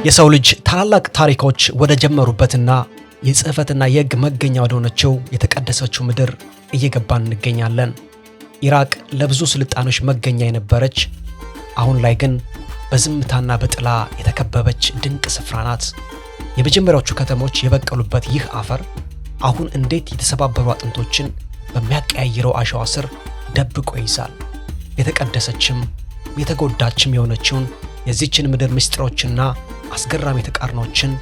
የሰው ልጅ ታላላቅ ታሪኮች ወደ ጀመሩበትና የጽህፈትና የሕግ መገኛ ወደ ሆነችው የተቀደሰችው ምድር እየገባን እንገኛለን። ኢራቅ ለብዙ ስልጣኖች መገኛ የነበረች፣ አሁን ላይ ግን በዝምታና በጥላ የተከበበች ድንቅ ስፍራ ናት። የመጀመሪያዎቹ ከተሞች የበቀሉበት ይህ አፈር አሁን እንዴት የተሰባበሩ አጥንቶችን በሚያቀያይረው አሸዋ ስር ደብቆ ይይዛል። የተቀደሰችም የተጎዳችም የሆነችውን የዚችን ምድር ምስጢሮችና አስገራሚ ተቃርኖችን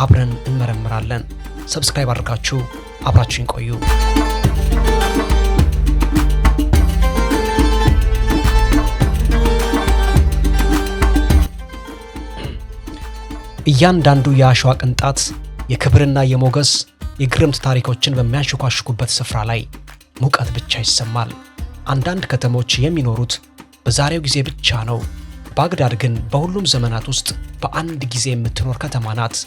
አብረን እንመረምራለን። ሰብስክራይብ አድርጋችሁ አብራችሁን ቆዩ። እያንዳንዱ የአሸዋ ቅንጣት የክብርና የሞገስ የግርምት ታሪኮችን በሚያንሽኳሽኩበት ስፍራ ላይ ሙቀት ብቻ ይሰማል። አንዳንድ ከተሞች የሚኖሩት በዛሬው ጊዜ ብቻ ነው። ባግዳድ ግን በሁሉም ዘመናት ውስጥ በአንድ ጊዜ የምትኖር ከተማ ናት።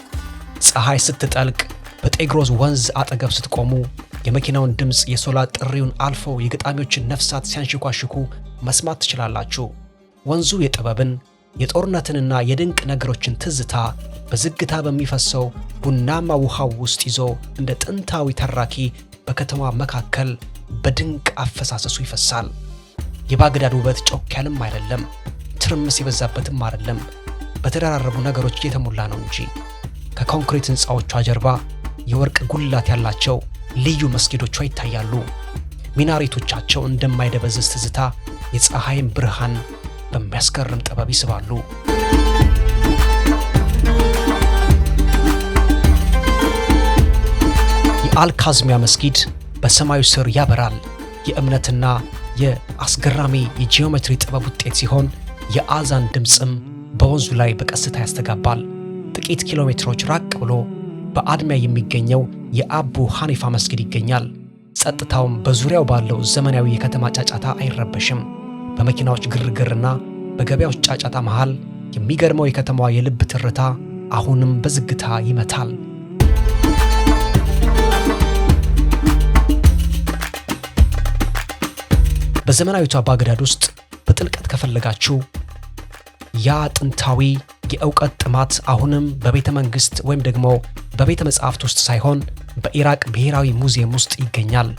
ፀሐይ ስትጠልቅ በጤግሮስ ወንዝ አጠገብ ስትቆሙ የመኪናውን ድምፅ፣ የሶላት ጥሪውን አልፈው የገጣሚዎችን ነፍሳት ሲያንሽኳሽኩ መስማት ትችላላችሁ። ወንዙ የጥበብን የጦርነትንና የድንቅ ነገሮችን ትዝታ በዝግታ በሚፈሰው ቡናማ ውሃው ውስጥ ይዞ እንደ ጥንታዊ ተራኪ በከተማ መካከል በድንቅ አፈሳሰሱ ይፈሳል። የባግዳድ ውበት ጮክ ያለም አይደለም፣ ትርምስ የበዛበትም አይደለም፣ በተደራረቡ ነገሮች የተሞላ ነው እንጂ። ከኮንክሪት ሕንፃዎቿ ጀርባ የወርቅ ጉልላት ያላቸው ልዩ መስጊዶቿ ይታያሉ። ሚናሬቶቻቸው እንደማይደበዝዝ ትዝታ የፀሐይን ብርሃን በሚያስገርም ጥበብ ይስባሉ። የአልካዝሚያ መስጊድ በሰማዩ ስር ያበራል። የእምነትና የአስገራሚ የጂኦሜትሪ ጥበብ ውጤት ሲሆን የአዛን ድምፅም በወንዙ ላይ በቀስታ ያስተጋባል። ጥቂት ኪሎ ሜትሮች ራቅ ብሎ በአድሚያ የሚገኘው የአቡ ሐኒፋ መስጊድ ይገኛል። ጸጥታውም በዙሪያው ባለው ዘመናዊ የከተማ ጫጫታ አይረበሽም። በመኪናዎች ግርግርና በገበያዎች ጫጫታ መሃል የሚገርመው የከተማዋ የልብ ትርታ አሁንም በዝግታ ይመታል። በዘመናዊቷ ባግዳድ ውስጥ በጥልቀት ከፈለጋችሁ ያ ጥንታዊ የእውቀት ጥማት አሁንም በቤተ መንግሥት ወይም ደግሞ በቤተ መጻሕፍት ውስጥ ሳይሆን በኢራቅ ብሔራዊ ሙዚየም ውስጥ ይገኛል።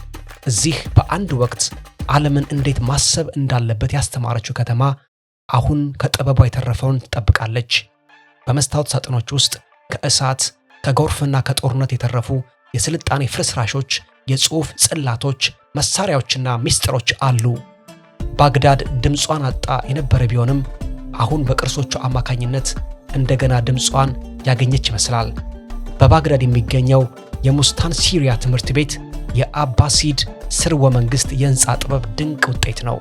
እዚህ በአንድ ወቅት ዓለምን እንዴት ማሰብ እንዳለበት ያስተማረችው ከተማ አሁን ከጥበቧ የተረፈውን ትጠብቃለች። በመስታወት ሳጥኖች ውስጥ ከእሳት ከጎርፍና ከጦርነት የተረፉ የስልጣኔ ፍርስራሾች፣ የጽሑፍ ጽላቶች፣ መሳሪያዎችና ምስጢሮች አሉ። ባግዳድ ድምጿን አጣ የነበረ ቢሆንም አሁን በቅርሶቹ አማካኝነት እንደገና ድምጿን ያገኘች ይመስላል። በባግዳድ የሚገኘው የሙስታንሲሪያ ትምህርት ቤት የአባሲድ ስርወ መንግሥት የሕንፃ ጥበብ ድንቅ ውጤት ነው።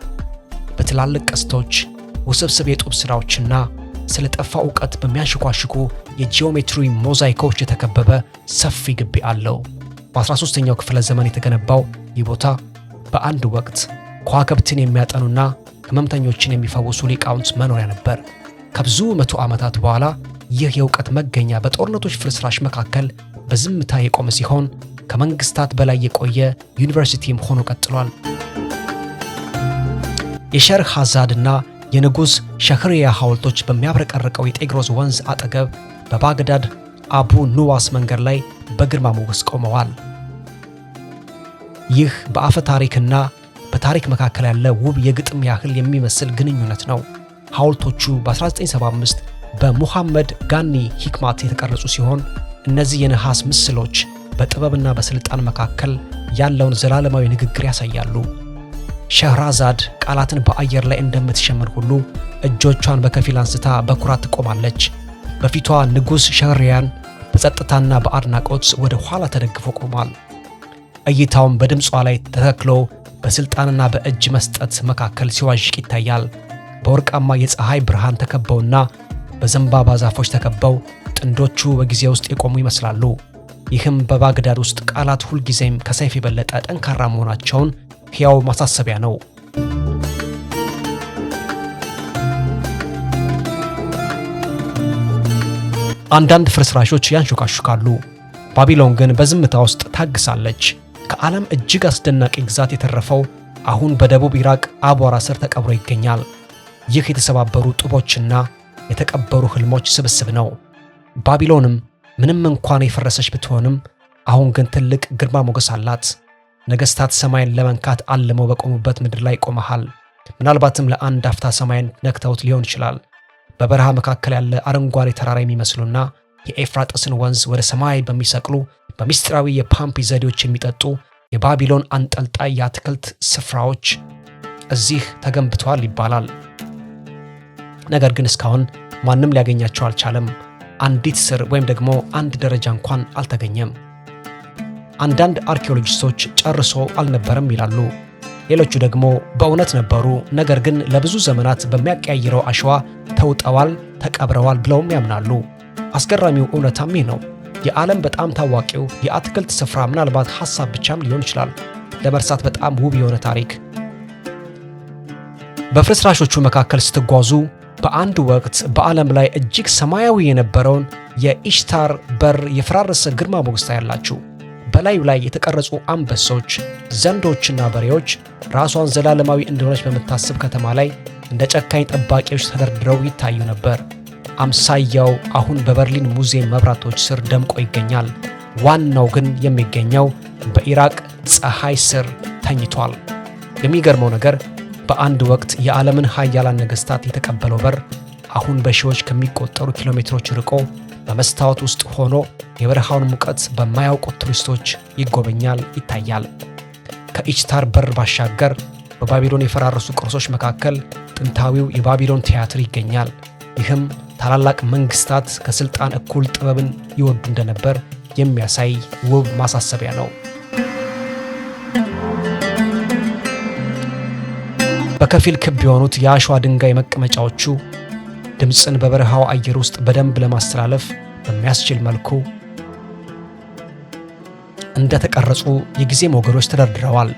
በትላልቅ ቀስቶች፣ ውስብስብ የጡብ ሥራዎችና ስለ ጠፋ ዕውቀት በሚያንሽኳሽኩ የጂኦሜትሪ ሞዛይኮች የተከበበ ሰፊ ግቢ አለው። በ13ኛው ክፍለ ዘመን የተገነባው ይህ ቦታ በአንድ ወቅት ከዋክብትን የሚያጠኑና ሕመምተኞችን የሚፈውሱ ሊቃውንት መኖሪያ ነበር። ከብዙ መቶ ዓመታት በኋላ ይህ የዕውቀት መገኛ በጦርነቶች ፍርስራሽ መካከል በዝምታ የቆመ ሲሆን ከመንግስታት በላይ የቆየ ዩኒቨርሲቲም ሆኖ ቀጥሏል። የሸርህ ሐዛድና የንጉሥ ሸህርያ ሐውልቶች በሚያብረቀርቀው የጤግሮስ ወንዝ አጠገብ በባግዳድ አቡ ኑዋስ መንገድ ላይ በግርማ ሞገስ ቆመዋል። ይህ በአፈ ታሪክና በታሪክ መካከል ያለ ውብ የግጥም ያህል የሚመስል ግንኙነት ነው። ሐውልቶቹ በ1975 በሙሐመድ ጋኒ ሂክማት የተቀረጹ ሲሆን እነዚህ የነሐስ ምስሎች በጥበብና በስልጣን መካከል ያለውን ዘላለማዊ ንግግር ያሳያሉ። ሸህራዛድ ቃላትን በአየር ላይ እንደምትሸምር ሁሉ እጆቿን በከፊል አንስታ በኩራት ትቆማለች። በፊቷ ንጉሥ ሸህርያን በጸጥታና በአድናቆት ወደ ኋላ ተደግፎ ቆሟል። እይታውም በድምጿ ላይ ተተክሎ በስልጣንና በእጅ መስጠት መካከል ሲዋዥቅ ይታያል። በወርቃማ የፀሐይ ብርሃን ተከበውና በዘንባባ ዛፎች ተከበው ጥንዶቹ በጊዜ ውስጥ የቆሙ ይመስላሉ። ይህም በባግዳድ ውስጥ ቃላት ሁልጊዜም ከሰይፍ የበለጠ ጠንካራ መሆናቸውን ሕያው ማሳሰቢያ ነው። አንዳንድ ፍርስራሾች ያንሾካሹካሉ። ባቢሎን ግን በዝምታ ውስጥ ታግሳለች። ከዓለም እጅግ አስደናቂ ግዛት የተረፈው አሁን በደቡብ ኢራቅ አቧራ ስር ተቀብሮ ይገኛል። ይህ የተሰባበሩ ጡቦችና የተቀበሩ ህልሞች ስብስብ ነው። ባቢሎንም ምንም እንኳን የፈረሰች ብትሆንም አሁን ግን ትልቅ ግርማ ሞገስ አላት። ነገሥታት ሰማይን ለመንካት አልመው በቆሙበት ምድር ላይ ቆመሃል። ምናልባትም ለአንድ አፍታ ሰማይን ነክተውት ሊሆን ይችላል። በበረሃ መካከል ያለ አረንጓዴ ተራራ የሚመስሉና የኤፍራጥስን ወንዝ ወደ ሰማይ በሚሰቅሉ በሚስጥራዊ የፓምፒ ዘዴዎች የሚጠጡ የባቢሎን አንጠልጣይ የአትክልት ስፍራዎች እዚህ ተገንብተዋል ይባላል። ነገር ግን እስካሁን ማንም ሊያገኛቸው አልቻለም። አንዲት ስር ወይም ደግሞ አንድ ደረጃ እንኳን አልተገኘም። አንዳንድ አርኪኦሎጂስቶች ጨርሶ አልነበረም ይላሉ። ሌሎቹ ደግሞ በእውነት ነበሩ፣ ነገር ግን ለብዙ ዘመናት በሚያቀያይረው አሸዋ ተውጠዋል፣ ተቀብረዋል ብለውም ያምናሉ። አስገራሚው እውነታም ይህ ነው። የዓለም በጣም ታዋቂው የአትክልት ስፍራ ምናልባት ሐሳብ ብቻም ሊሆን ይችላል፣ ለመርሳት በጣም ውብ የሆነ ታሪክ። በፍርስራሾቹ መካከል ስትጓዙ በአንድ ወቅት በዓለም ላይ እጅግ ሰማያዊ የነበረውን የኢሽታር በር የፈራረሰ ግርማ ሞገስ ታያላችሁ። በላዩ ላይ የተቀረጹ አንበሶች፣ ዘንዶችና በሬዎች ራሷን ዘላለማዊ እንደሆነች በምታስብ ከተማ ላይ እንደ ጨካኝ ጠባቂዎች ተደርድረው ይታዩ ነበር። አምሳያው አሁን በበርሊን ሙዚየም መብራቶች ስር ደምቆ ይገኛል። ዋናው ግን የሚገኘው በኢራቅ ፀሐይ ስር ተኝቷል። የሚገርመው ነገር በአንድ ወቅት የዓለምን ኃያላን ነገሥታት የተቀበለው በር አሁን በሺዎች ከሚቆጠሩ ኪሎሜትሮች ርቆ በመስታወት ውስጥ ሆኖ የበረሃውን ሙቀት በማያውቁት ቱሪስቶች ይጎበኛል፣ ይታያል። ከኢሽታር በር ባሻገር በባቢሎን የፈራረሱ ቅርሶች መካከል ጥንታዊው የባቢሎን ቲያትር ይገኛል። ይህም ታላላቅ መንግስታት ከስልጣን እኩል ጥበብን ይወዱ እንደነበር የሚያሳይ ውብ ማሳሰቢያ ነው። በከፊል ክብ የሆኑት የአሸዋ ድንጋይ መቀመጫዎቹ ድምፅን በበረሃው አየር ውስጥ በደንብ ለማስተላለፍ በሚያስችል መልኩ እንደተቀረጹ የጊዜ ሞገዶች ተደርድረዋል።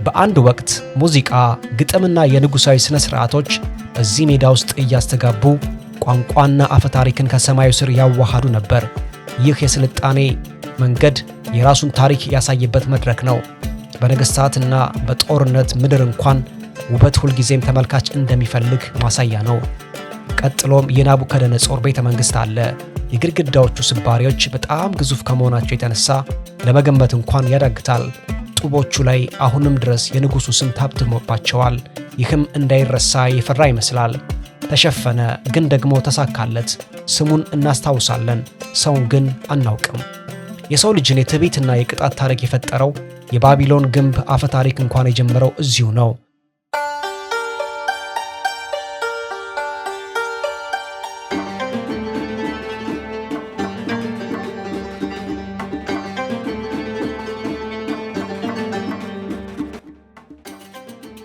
በአንድ ወቅት ሙዚቃ፣ ግጥምና የንጉሳዊ ስነ ስርዓቶች በዚህ ሜዳ ውስጥ እያስተጋቡ ቋንቋና አፈ ታሪክን ከሰማዩ ስር ያዋሃዱ ነበር። ይህ የስልጣኔ መንገድ የራሱን ታሪክ ያሳየበት መድረክ ነው። በነገሥታትና በጦርነት ምድር እንኳን ውበት ሁልጊዜም ተመልካች እንደሚፈልግ ማሳያ ነው። ቀጥሎም የናቡከደነጾር ቤተ መንግሥት አለ። የግድግዳዎቹ ስባሪዎች በጣም ግዙፍ ከመሆናቸው የተነሳ ለመገመት እንኳን ያዳግታል። ጡቦቹ ላይ አሁንም ድረስ የንጉሡ ስም ታትሞባቸዋል። ይህም እንዳይረሳ የፈራ ይመስላል። ተሸፈነ፣ ግን ደግሞ ተሳካለት። ስሙን እናስታውሳለን፣ ሰውን ግን አናውቅም። የሰው ልጅን የትዕቢትና የቅጣት ታሪክ የፈጠረው የባቢሎን ግንብ አፈ ታሪክ እንኳን የጀመረው እዚሁ ነው።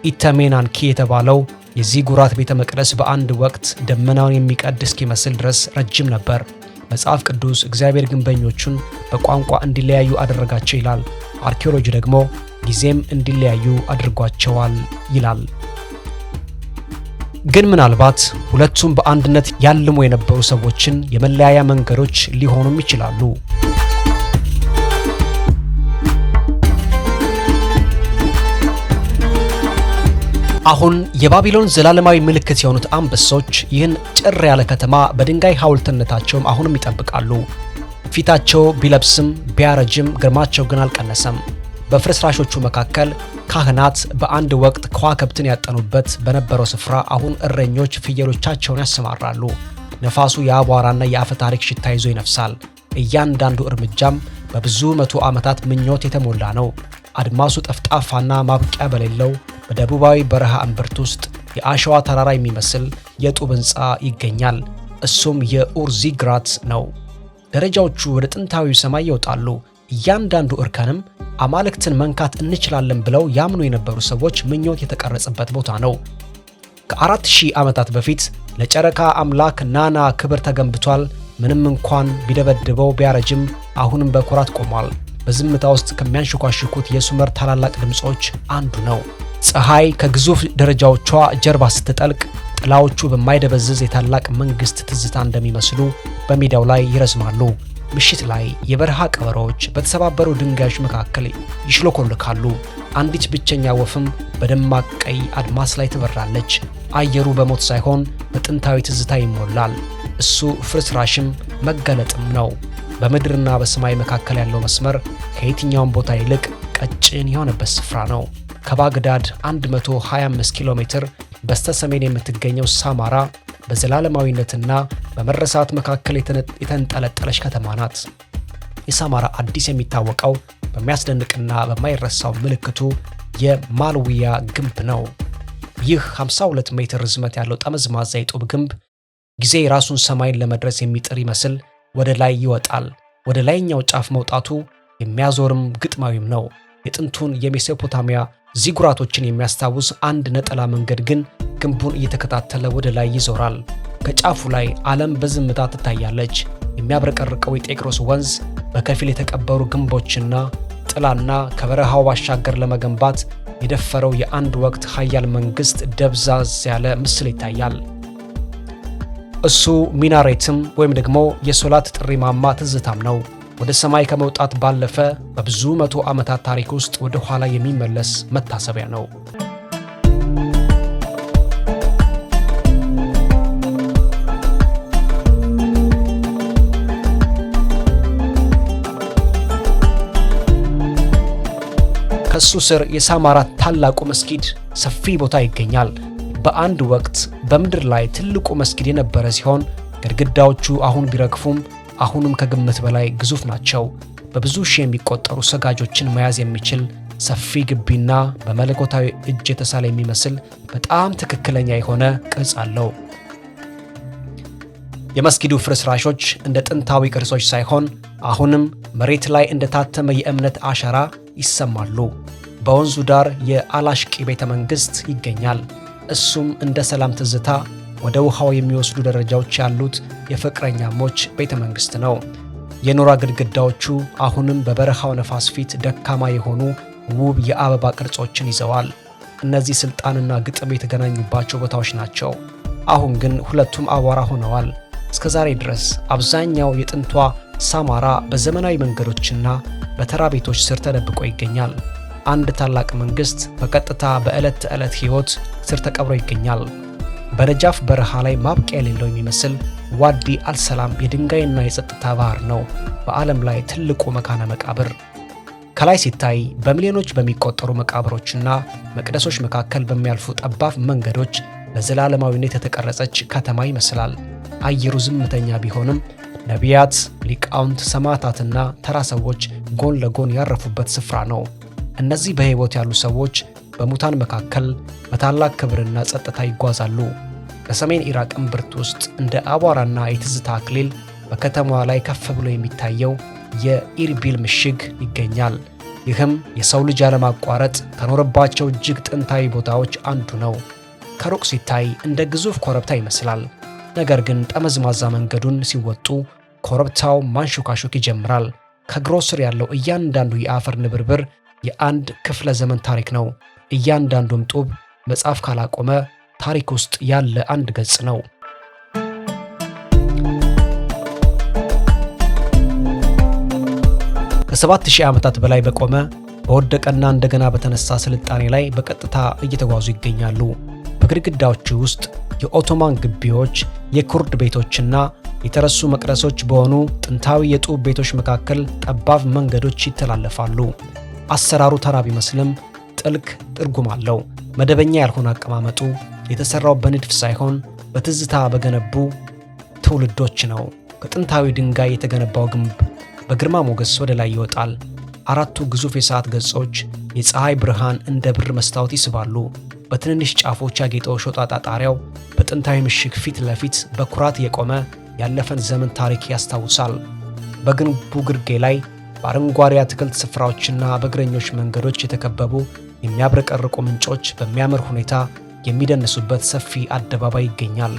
ኢተሜናንኪ የተባለው የዚጉራት ቤተ መቅደስ በአንድ ወቅት ደመናውን የሚቀድ እስኪመስል ድረስ ረጅም ነበር። መጽሐፍ ቅዱስ እግዚአብሔር ግንበኞቹን በቋንቋ እንዲለያዩ አደረጋቸው ይላል። አርኪኦሎጂ ደግሞ ጊዜም እንዲለያዩ አድርጓቸዋል ይላል። ግን ምናልባት ሁለቱም በአንድነት ያልሙ የነበሩ ሰዎችን የመለያያ መንገዶች ሊሆኑም ይችላሉ። አሁን የባቢሎን ዘላለማዊ ምልክት የሆኑት አንበሶች ይህን ጭር ያለ ከተማ በድንጋይ ሐውልትነታቸውም አሁንም ይጠብቃሉ። ፊታቸው ቢለብስም ቢያረጅም ግርማቸው ግን አልቀነሰም። በፍርስራሾቹ መካከል ካህናት በአንድ ወቅት ከዋክብትን ያጠኑበት በነበረው ስፍራ አሁን እረኞች ፍየሎቻቸውን ያሰማራሉ። ነፋሱ የአቧራና የአፈ ታሪክ ሽታ ይዞ ይነፍሳል። እያንዳንዱ እርምጃም በብዙ መቶ ዓመታት ምኞት የተሞላ ነው። አድማሱ ጠፍጣፋና ማብቂያ በሌለው በደቡባዊ በረሃ እምብርት ውስጥ የአሸዋ ተራራ የሚመስል የጡብ ሕንፃ ይገኛል። እሱም የኡር ዚግራት ነው። ደረጃዎቹ ወደ ጥንታዊው ሰማይ ይወጣሉ። እያንዳንዱ እርከንም አማልክትን መንካት እንችላለን ብለው ያምኑ የነበሩ ሰዎች ምኞት የተቀረጸበት ቦታ ነው። ከ4000 ዓመታት በፊት ለጨረቃ አምላክ ናና ክብር ተገንብቷል። ምንም እንኳን ቢደበድበው ቢያረጅም አሁንም በኩራት ቆሟል። በዝምታ ውስጥ ከሚያንሽኳሽኩት የሱመር ታላላቅ ድምጾች አንዱ ነው። ፀሐይ ከግዙፍ ደረጃዎቿ ጀርባ ስትጠልቅ ጥላዎቹ በማይደበዝዝ የታላቅ መንግስት ትዝታ እንደሚመስሉ በሜዳው ላይ ይረዝማሉ። ምሽት ላይ የበረሃ ቀበሮች በተሰባበሩ ድንጋዮች መካከል ይሽሎኮልካሉ። አንዲት ብቸኛ ወፍም በደማቅ ቀይ አድማስ ላይ ትበራለች። አየሩ በሞት ሳይሆን በጥንታዊ ትዝታ ይሞላል። እሱ ፍርስራሽም መገለጥም ነው። በምድርና በሰማይ መካከል ያለው መስመር ከየትኛውም ቦታ ይልቅ ቀጭን የሆነበት ስፍራ ነው። ከባግዳድ 125 ኪሎ ሜትር በስተሰሜን የምትገኘው ሳማራ በዘላለማዊነትና በመረሳት መካከል የተንጠለጠለች ከተማ ናት። የሳማራ አዲስ የሚታወቀው በሚያስደንቅና በማይረሳው ምልክቱ የማልዊያ ግንብ ነው። ይህ 52 ሜትር ርዝመት ያለው ጠመዝማዛ የጡብ ግንብ ጊዜ ራሱን ሰማይን ለመድረስ የሚጥር ይመስል ወደ ላይ ይወጣል። ወደ ላይኛው ጫፍ መውጣቱ የሚያዞርም ግጥማዊም ነው። የጥንቱን የሜሶፖታሚያ ዚጉራቶችን የሚያስታውስ አንድ ነጠላ መንገድ ግን ግንቡን እየተከታተለ ወደ ላይ ይዞራል። ከጫፉ ላይ ዓለም በዝምታ ትታያለች። የሚያብረቀርቀው የጤግሮስ ወንዝ በከፊል የተቀበሩ ግንቦችና ጥላና ከበረሃው ባሻገር ለመገንባት የደፈረው የአንድ ወቅት ኃያል መንግስት ደብዛዝ ያለ ምስል ይታያል። እሱ ሚናሬትም ወይም ደግሞ የሶላት ጥሪ ማማ ትዝታም ነው። ወደ ሰማይ ከመውጣት ባለፈ በብዙ መቶ ዓመታት ታሪክ ውስጥ ወደ ኋላ የሚመለስ መታሰቢያ ነው። ከሱ ስር የሳማራ ታላቁ መስጊድ ሰፊ ቦታ ይገኛል። በአንድ ወቅት በምድር ላይ ትልቁ መስጊድ የነበረ ሲሆን ግድግዳዎቹ አሁን ቢረግፉም አሁንም ከግምት በላይ ግዙፍ ናቸው። በብዙ ሺህ የሚቆጠሩ ሰጋጆችን መያዝ የሚችል ሰፊ ግቢና በመለኮታዊ እጅ የተሳለ የሚመስል በጣም ትክክለኛ የሆነ ቅርጽ አለው። የመስጊዱ ፍርስራሾች እንደ ጥንታዊ ቅርጾች ሳይሆን አሁንም መሬት ላይ እንደታተመ የእምነት አሻራ ይሰማሉ። በወንዙ ዳር የአላሽቂ ቤተ መንግሥት ይገኛል። እሱም እንደ ሰላም ትዝታ ወደ ውሃው የሚወስዱ ደረጃዎች ያሉት የፍቅረኛሞች ቤተ መንግሥት ነው። የኖራ ግድግዳዎቹ አሁንም በበረሃው ነፋስ ፊት ደካማ የሆኑ ውብ የአበባ ቅርጾችን ይዘዋል። እነዚህ ስልጣንና ግጥም የተገናኙባቸው ቦታዎች ናቸው። አሁን ግን ሁለቱም አቧራ ሆነዋል። እስከ ዛሬ ድረስ አብዛኛው የጥንቷ ሳማራ በዘመናዊ መንገዶችና በተራ ቤቶች ስር ተደብቆ ይገኛል። አንድ ታላቅ መንግሥት በቀጥታ በዕለት ተዕለት ሕይወት ስር ተቀብሮ ይገኛል። በነጃፍ በረሃ ላይ ማብቂያ የሌለው የሚመስል ዋዲ አልሰላም የድንጋይና የጸጥታ ባህር ነው። በዓለም ላይ ትልቁ መካነ መቃብር ከላይ ሲታይ በሚሊዮኖች በሚቆጠሩ መቃብሮችና መቅደሶች መካከል በሚያልፉ ጠባብ መንገዶች ለዘላለማዊነት የተቀረጸች ከተማ ይመስላል። አየሩ ዝምተኛ ቢሆንም ነቢያት፣ ሊቃውንት፣ ሰማዕታትና ተራ ሰዎች ጎን ለጎን ያረፉበት ስፍራ ነው። እነዚህ በሕይወት ያሉ ሰዎች በሙታን መካከል በታላቅ ክብርና ጸጥታ ይጓዛሉ። በሰሜን ኢራቅ እምብርት ውስጥ እንደ አቧራና የትዝታ አክሊል በከተማዋ ላይ ከፍ ብሎ የሚታየው የኢርቢል ምሽግ ይገኛል። ይህም የሰው ልጅ ያለማቋረጥ ከኖረባቸው እጅግ ጥንታዊ ቦታዎች አንዱ ነው። ከሩቅ ሲታይ እንደ ግዙፍ ኮረብታ ይመስላል። ነገር ግን ጠመዝማዛ መንገዱን ሲወጡ ኮረብታው ማንሾካሾክ ይጀምራል። ከእግሮ ስር ያለው እያንዳንዱ የአፈር ንብርብር የአንድ ክፍለ ዘመን ታሪክ ነው። እያንዳንዱም ጡብ መጽሐፍ ካላቆመ ታሪክ ውስጥ ያለ አንድ ገጽ ነው። ከ7000 ዓመታት በላይ በቆመ በወደቀና እንደገና በተነሳ ስልጣኔ ላይ በቀጥታ እየተጓዙ ይገኛሉ። በግድግዳዎቹ ውስጥ የኦቶማን ግቢዎች፣ የኩርድ ቤቶችና የተረሱ መቅደሶች በሆኑ ጥንታዊ የጡብ ቤቶች መካከል ጠባብ መንገዶች ይተላለፋሉ። አሰራሩ ተራ ቢመስልም ጥልቅ ትርጉም አለው። መደበኛ ያልሆነ አቀማመጡ የተሰራው በንድፍ ሳይሆን በትዝታ በገነቡ ትውልዶች ነው። ከጥንታዊ ድንጋይ የተገነባው ግንብ በግርማ ሞገስ ወደ ላይ ይወጣል። አራቱ ግዙፍ የሰዓት ገጾች የፀሐይ ብርሃን እንደ ብር መስታወት ይስባሉ። በትንንሽ ጫፎች ያጌጠው ሾጣጣ ጣሪያው በጥንታዊ ምሽግ ፊት ለፊት በኩራት የቆመ ያለፈን ዘመን ታሪክ ያስታውሳል። በግንቡ ግርጌ ላይ በአረንጓዴ አትክልት ስፍራዎችና በእግረኞች መንገዶች የተከበቡ የሚያብረቀርቁ ምንጮች በሚያምር ሁኔታ የሚደንሱበት ሰፊ አደባባይ ይገኛል።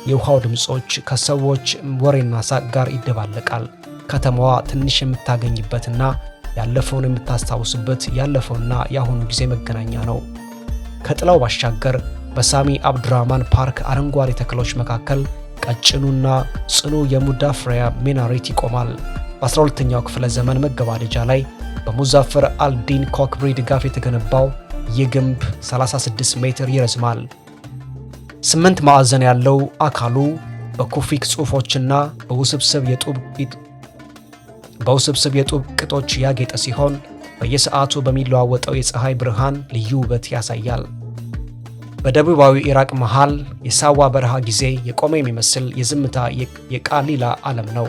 የውሃው ድምጾች ከሰዎች ወሬና ሳቅ ጋር ይደባለቃል። ከተማዋ ትንሽ የምታገኝበትና ያለፈውን የምታስታውስበት ያለፈውና የአሁኑ ጊዜ መገናኛ ነው። ከጥላው ባሻገር በሳሚ አብዱራህማን ፓርክ አረንጓዴ ተክሎች መካከል ቀጭኑና ጽኑ የሙዳፍሪያ ሚናሬት ይቆማል። በ12ኛው ክፍለ ዘመን መገባደጃ ላይ በሙዛፈር አልዲን ኮክብሪ ድጋፍ የተገነባው ይህ ግንብ 36 ሜትር ይረዝማል። 8 ማዕዘን ያለው አካሉ በኩፊክ ጽሑፎችና በውስብስብ የጡብ ቅጦች ያጌጠ ሲሆን በየሰዓቱ በሚለዋወጠው የፀሐይ ብርሃን ልዩ ውበት ያሳያል። በደቡባዊ ኢራቅ መሃል የሳዋ በረሃ ጊዜ የቆመ የሚመስል የዝምታ የቃሊላ ዓለም ነው።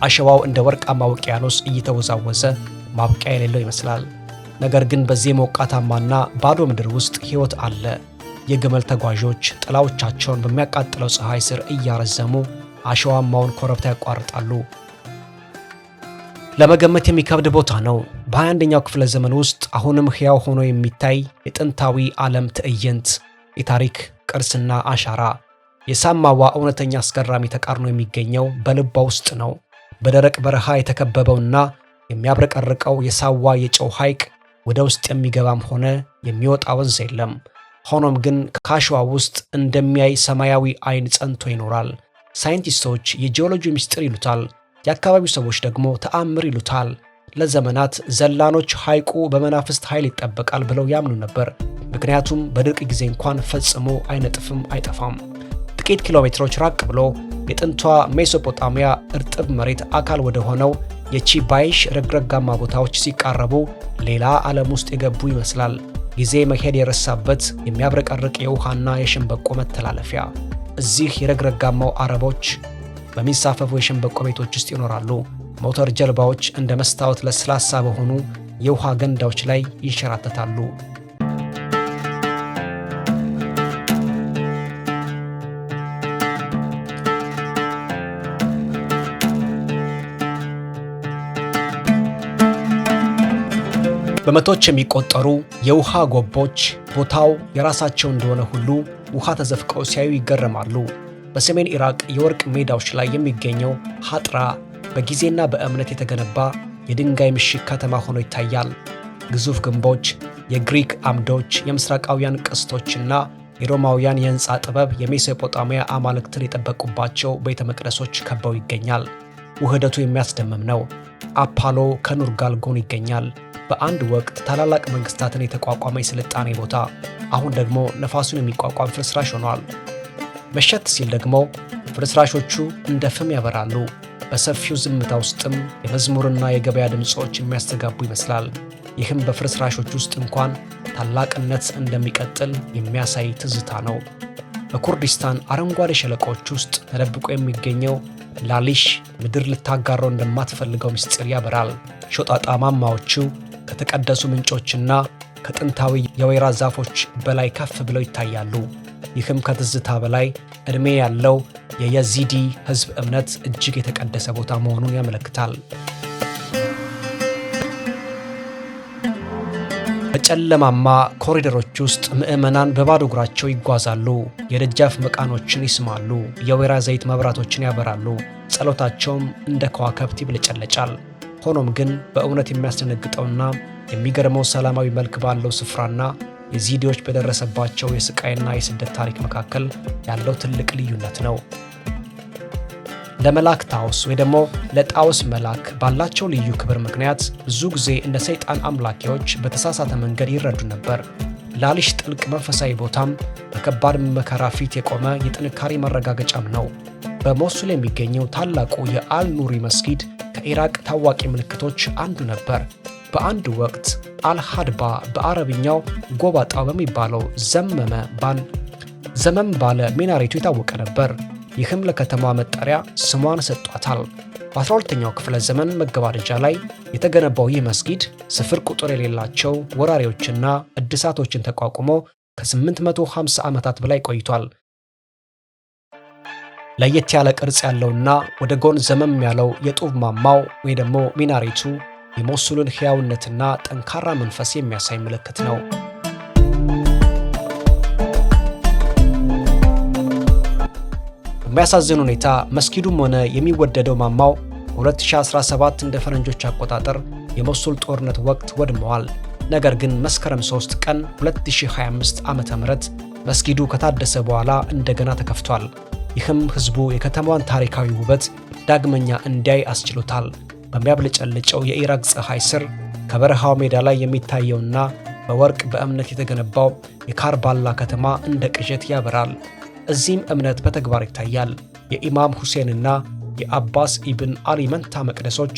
አሸዋው እንደ ወርቃማ ውቅያኖስ እየተወዛወዘ ማብቂያ የሌለው ይመስላል። ነገር ግን በዚህ ሞቃታማና ባዶ ምድር ውስጥ ሕይወት አለ። የግመል ተጓዦች ጥላዎቻቸውን በሚያቃጥለው ፀሐይ ስር እያረዘሙ አሸዋማውን ኮረብታ ያቋርጣሉ። ለመገመት የሚከብድ ቦታ ነው። በ21ኛው ክፍለ ዘመን ውስጥ አሁንም ሕያው ሆኖ የሚታይ የጥንታዊ ዓለም ትዕይንት፣ የታሪክ ቅርስና አሻራ። የሳማዋ እውነተኛ አስገራሚ ተቃርኖ የሚገኘው በልቧ ውስጥ ነው። በደረቅ በረሃ የተከበበውና የሚያብረቀርቀው የሳዋ የጨው ሐይቅ ወደ ውስጥ የሚገባም ሆነ የሚወጣ ወንዝ የለም። ሆኖም ግን ከአሸዋ ውስጥ እንደሚያይ ሰማያዊ አይን ጸንቶ ይኖራል። ሳይንቲስቶች የጂኦሎጂ ምስጢር ይሉታል። የአካባቢው ሰዎች ደግሞ ተአምር ይሉታል። ለዘመናት ዘላኖች ሐይቁ በመናፍስት ኃይል ይጠበቃል ብለው ያምኑ ነበር። ምክንያቱም በድርቅ ጊዜ እንኳን ፈጽሞ አይነጥፍም፣ አይጠፋም። ጥቂት ኪሎ ሜትሮች ራቅ ብሎ የጥንቷ ሜሶፖጣሚያ እርጥብ መሬት አካል ወደ ሆነው የቺባይሽ ረግረጋማ ቦታዎች ሲቃረቡ ሌላ ዓለም ውስጥ የገቡ ይመስላል። ጊዜ መሄድ የረሳበት የሚያብረቀርቅ የውሃና የሸንበቆ መተላለፊያ። እዚህ የረግረጋማው አረቦች በሚንሳፈፉ የሸንበቆ ቤቶች ውስጥ ይኖራሉ። ሞተር ጀልባዎች እንደ መስታወት ለስላሳ በሆኑ የውሃ ገንዳዎች ላይ ይንሸራተታሉ። በመቶዎች የሚቆጠሩ የውሃ ጎቦች ቦታው የራሳቸው እንደሆነ ሁሉ ውሃ ተዘፍቀው ሲያዩ ይገረማሉ። በሰሜን ኢራቅ የወርቅ ሜዳዎች ላይ የሚገኘው ሀጥራ በጊዜና በእምነት የተገነባ የድንጋይ ምሽግ ከተማ ሆኖ ይታያል። ግዙፍ ግንቦች፣ የግሪክ አምዶች፣ የምስራቃውያን ቅስቶችና የሮማውያን የሕንፃ ጥበብ የሜሶፖጣሚያ አማልክትን የጠበቁባቸው ቤተ መቅደሶች ከበው ይገኛል። ውህደቱ የሚያስደምም ነው። አፓሎ ከኑርጋል ጎን ይገኛል። በአንድ ወቅት ታላላቅ መንግስታትን የተቋቋመ የስልጣኔ ቦታ አሁን ደግሞ ነፋሱን የሚቋቋም ፍርስራሽ ሆኗል። መሸት ሲል ደግሞ ፍርስራሾቹ እንደ ፍም ያበራሉ። በሰፊው ዝምታ ውስጥም የመዝሙርና የገበያ ድምፆች የሚያስተጋቡ ይመስላል። ይህም በፍርስራሾች ውስጥ እንኳን ታላቅነት እንደሚቀጥል የሚያሳይ ትዝታ ነው። በኩርዲስታን አረንጓዴ ሸለቆዎች ውስጥ ተደብቆ የሚገኘው ላሊሽ ምድር ልታጋራው እንደማትፈልገው ምስጢር ያበራል። ሾጣጣ ማማዎቹ ከተቀደሱ ምንጮችና ከጥንታዊ የወይራ ዛፎች በላይ ከፍ ብለው ይታያሉ። ይህም ከትዝታ በላይ ዕድሜ ያለው የየዚዲ ሕዝብ እምነት እጅግ የተቀደሰ ቦታ መሆኑን ያመለክታል። በጨለማማ ኮሪደሮች ውስጥ ምዕመናን በባዶ እግራቸው ይጓዛሉ። የደጃፍ መቃኖችን ይስማሉ። የወይራ ዘይት መብራቶችን ያበራሉ። ጸሎታቸውም እንደ ከዋክብት ይብለጨለጫል። ሆኖም ግን በእውነት የሚያስደነግጠውና የሚገርመው ሰላማዊ መልክ ባለው ስፍራና የዚዲዎች በደረሰባቸው የስቃይና የስደት ታሪክ መካከል ያለው ትልቅ ልዩነት ነው። ለመላክ ታውስ ወይ ደግሞ ለጣውስ መላክ ባላቸው ልዩ ክብር ምክንያት ብዙ ጊዜ እንደ ሰይጣን አምላኪዎች በተሳሳተ መንገድ ይረዱ ነበር። ላሊሽ ጥልቅ መንፈሳዊ ቦታም በከባድ መከራ ፊት የቆመ የጥንካሬ ማረጋገጫም ነው። በሞሱል የሚገኘው ታላቁ የአልኑሪ መስጊድ ከኢራቅ ታዋቂ ምልክቶች አንዱ ነበር። በአንድ ወቅት አልሃድባ በአረብኛው ጎባጣው በሚባለው ዘመም ባለ ሚናሬቱ የታወቀ ነበር። ይህም ለከተማዋ መጠሪያ ስሟን ሰጧታል። በ12ኛው ክፍለ ዘመን መገባደጃ ላይ የተገነባው ይህ መስጊድ ስፍር ቁጥር የሌላቸው ወራሪዎችና እድሳቶችን ተቋቁሞ ከ850 ዓመታት በላይ ቆይቷል። ለየት ያለ ቅርጽ ያለውና ወደ ጎን ዘመም ያለው የጡብ ማማው ወይ ደግሞ ሚናሬቱ የሞሱልን ሕያውነትና ጠንካራ መንፈስ የሚያሳይ ምልክት ነው። በሚያሳዝን ሁኔታ መስጊዱም ሆነ የሚወደደው ማማው 2017 እንደ ፈረንጆች አቆጣጠር የሞሱል ጦርነት ወቅት ወድመዋል። ነገር ግን መስከረም 3 ቀን 2025 ዓ.ም መስጊዱ ከታደሰ በኋላ እንደገና ተከፍቷል። ይህም ህዝቡ የከተማዋን ታሪካዊ ውበት ዳግመኛ እንዲያይ አስችሎታል። በሚያብለጨልጨው የኢራቅ ፀሐይ ስር ከበረሃው ሜዳ ላይ የሚታየውና በወርቅ በእምነት የተገነባው የካርባላ ከተማ እንደ ቅዠት ያበራል። እዚህም እምነት በተግባር ይታያል። የኢማም ሁሴንና የአባስ ኢብን አሊ መንታ መቅደሶች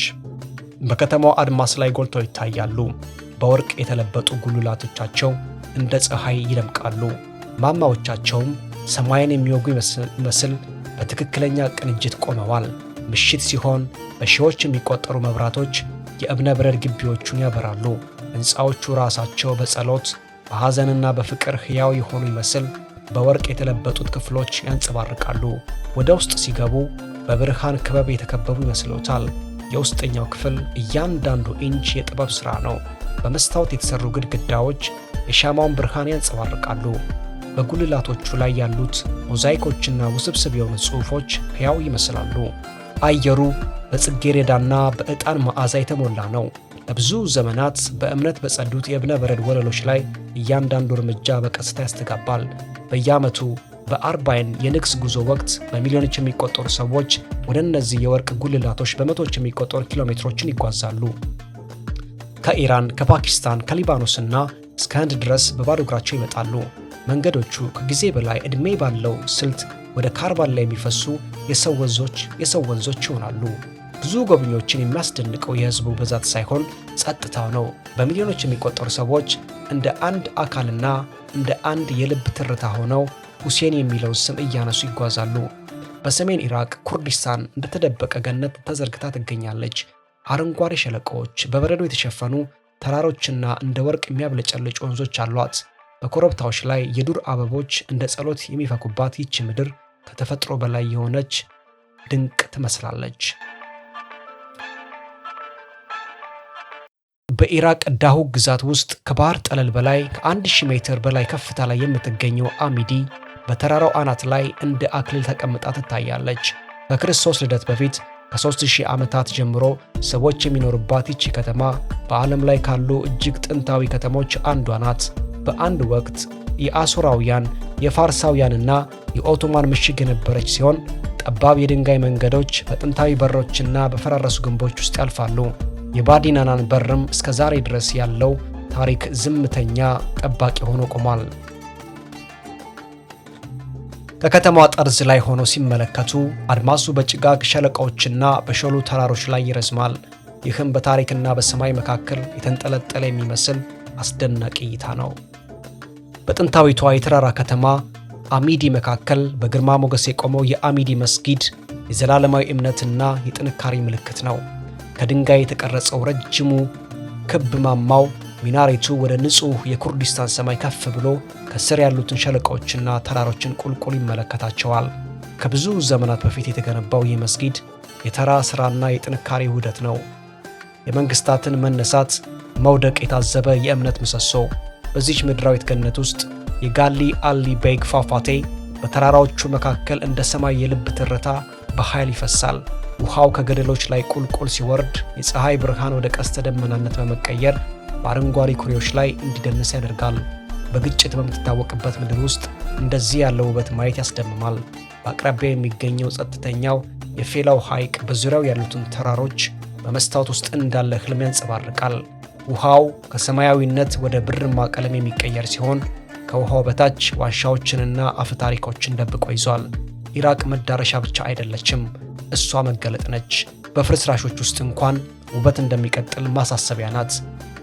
በከተማው አድማስ ላይ ጎልተው ይታያሉ። በወርቅ የተለበጡ ጉልላቶቻቸው እንደ ፀሐይ ይደምቃሉ። ማማዎቻቸውም ሰማይን የሚወጉ ይመስል በትክክለኛ ቅንጅት ቆመዋል። ምሽት ሲሆን በሺዎች የሚቆጠሩ መብራቶች የእብነ በረድ ግቢዎቹን ያበራሉ። ሕንፃዎቹ ራሳቸው በጸሎት በሐዘንና በፍቅር ሕያው የሆኑ ይመስል በወርቅ የተለበጡት ክፍሎች ያንጸባርቃሉ። ወደ ውስጥ ሲገቡ በብርሃን ክበብ የተከበቡ ይመስሎታል። የውስጠኛው ክፍል እያንዳንዱ ኢንች የጥበብ ሥራ ነው። በመስታወት የተሠሩ ግድግዳዎች የሻማውን ብርሃን ያንጸባርቃሉ። በጉልላቶቹ ላይ ያሉት ሞዛይኮችና ውስብስብ የሆኑ ጽሑፎች ሕያው ይመስላሉ። አየሩ በጽጌረዳና በዕጣን መዓዛ የተሞላ ነው። ለብዙ ዘመናት በእምነት በጸዱት የእብነ በረድ ወለሎች ላይ እያንዳንዱ እርምጃ በቀስታ ያስተጋባል። በየዓመቱ በአርባይን የንግስ ጉዞ ወቅት በሚሊዮኖች የሚቆጠሩ ሰዎች ወደ እነዚህ የወርቅ ጉልላቶች በመቶዎች የሚቆጠሩ ኪሎሜትሮችን ይጓዛሉ። ከኢራን፣ ከፓኪስታን፣ ከሊባኖስና እስከ ህንድ ድረስ በባዶ እግራቸው ይመጣሉ። መንገዶቹ ከጊዜ በላይ ዕድሜ ባለው ስልት ወደ ካርባላ የሚፈሱ የሰው ወንዞች ይሆናሉ። ብዙ ጎብኚዎችን የሚያስደንቀው የህዝቡ ብዛት ሳይሆን ጸጥታው ነው። በሚሊዮኖች የሚቆጠሩ ሰዎች እንደ አንድ አካልና እንደ አንድ የልብ ትርታ ሆነው ሁሴን የሚለውን ስም እያነሱ ይጓዛሉ። በሰሜን ኢራቅ ኩርዲስታን እንደተደበቀ ገነት ተዘርግታ ትገኛለች። አረንጓዴ ሸለቆዎች፣ በበረዶ የተሸፈኑ ተራሮችና እንደ ወርቅ የሚያብለጨልጭ ወንዞች አሏት። በኮረብታዎች ላይ የዱር አበቦች እንደ ጸሎት የሚፈኩባት ይህች ምድር ከተፈጥሮ በላይ የሆነች ድንቅ ትመስላለች። በኢራቅ ዳሁቅ ግዛት ውስጥ ከባህር ጠለል በላይ ከ1000 ሜትር በላይ ከፍታ ላይ የምትገኘው አሚዲ በተራራው አናት ላይ እንደ አክሊል ተቀምጣ ትታያለች። ከክርስቶስ ልደት በፊት ከ3000 ዓመታት ጀምሮ ሰዎች የሚኖሩባት ይቺ ከተማ በዓለም ላይ ካሉ እጅግ ጥንታዊ ከተሞች አንዷ ናት። በአንድ ወቅት የአሦራውያን የፋርሳውያንና የኦቶማን ምሽግ የነበረች ሲሆን ጠባብ የድንጋይ መንገዶች በጥንታዊ በሮችና በፈራረሱ ግንቦች ውስጥ ያልፋሉ። የባዲናናን በርም እስከ ዛሬ ድረስ ያለው ታሪክ ዝምተኛ ጠባቂ ሆኖ ቆሟል። ከከተማዋ ጠርዝ ላይ ሆነው ሲመለከቱ አድማሱ በጭጋግ ሸለቆዎችና በሾሉ ተራሮች ላይ ይረዝማል። ይህም በታሪክና በሰማይ መካከል የተንጠለጠለ የሚመስል አስደናቂ እይታ ነው። በጥንታዊቷ የተራራ ከተማ አሚዲ መካከል በግርማ ሞገስ የቆመው የአሚዲ መስጊድ የዘላለማዊ እምነትና የጥንካሬ ምልክት ነው። ከድንጋይ የተቀረጸው ረጅሙ ክብ ማማው ሚናሬቱ ወደ ንጹሕ የኩርዲስታን ሰማይ ከፍ ብሎ ከስር ያሉትን ሸለቆችና ተራሮችን ቁልቁል ይመለከታቸዋል። ከብዙ ዘመናት በፊት የተገነባው ይህ መስጊድ የተራ ሥራና የጥንካሬ ውህደት ነው። የመንግሥታትን መነሳት መውደቅ የታዘበ የእምነት ምሰሶ። በዚች ምድራዊት ገነት ውስጥ የጋሊ አሊ ቤግ ፏፏቴ በተራራዎቹ መካከል እንደ ሰማይ የልብ ትርታ በኃይል ይፈሳል። ውሃው ከገደሎች ላይ ቁልቁል ሲወርድ የፀሐይ ብርሃን ወደ ቀስተ ደመናነት በመቀየር በአረንጓዴ ኩሬዎች ላይ እንዲደንስ ያደርጋል። በግጭት በምትታወቅበት ምድር ውስጥ እንደዚህ ያለው ውበት ማየት ያስደምማል። በአቅራቢያ የሚገኘው ጸጥተኛው የፌላው ሐይቅ በዙሪያው ያሉትን ተራሮች በመስታወት ውስጥ እንዳለ ህልም ያንጸባርቃል። ውሃው ከሰማያዊነት ወደ ብርማ ቀለም የሚቀየር ሲሆን ከውሃው በታች ዋሻዎችንና አፈ ታሪኮችን ደብቆ ይዟል። ኢራቅ መዳረሻ ብቻ አይደለችም፣ እሷ መገለጥ ነች። በፍርስራሾች ውስጥ እንኳን ውበት እንደሚቀጥል ማሳሰቢያ ናት።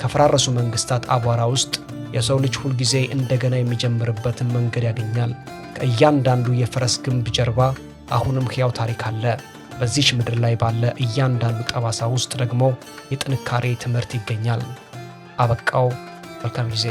ከፈራረሱ መንግስታት አቧራ ውስጥ የሰው ልጅ ሁልጊዜ እንደገና የሚጀምርበትን መንገድ ያገኛል። ከእያንዳንዱ የፈረስ ግንብ ጀርባ አሁንም ሕያው ታሪክ አለ። በዚች ምድር ላይ ባለ እያንዳንዱ ጠባሳ ውስጥ ደግሞ የጥንካሬ ትምህርት ይገኛል። አበቃው። መልካም ጊዜ።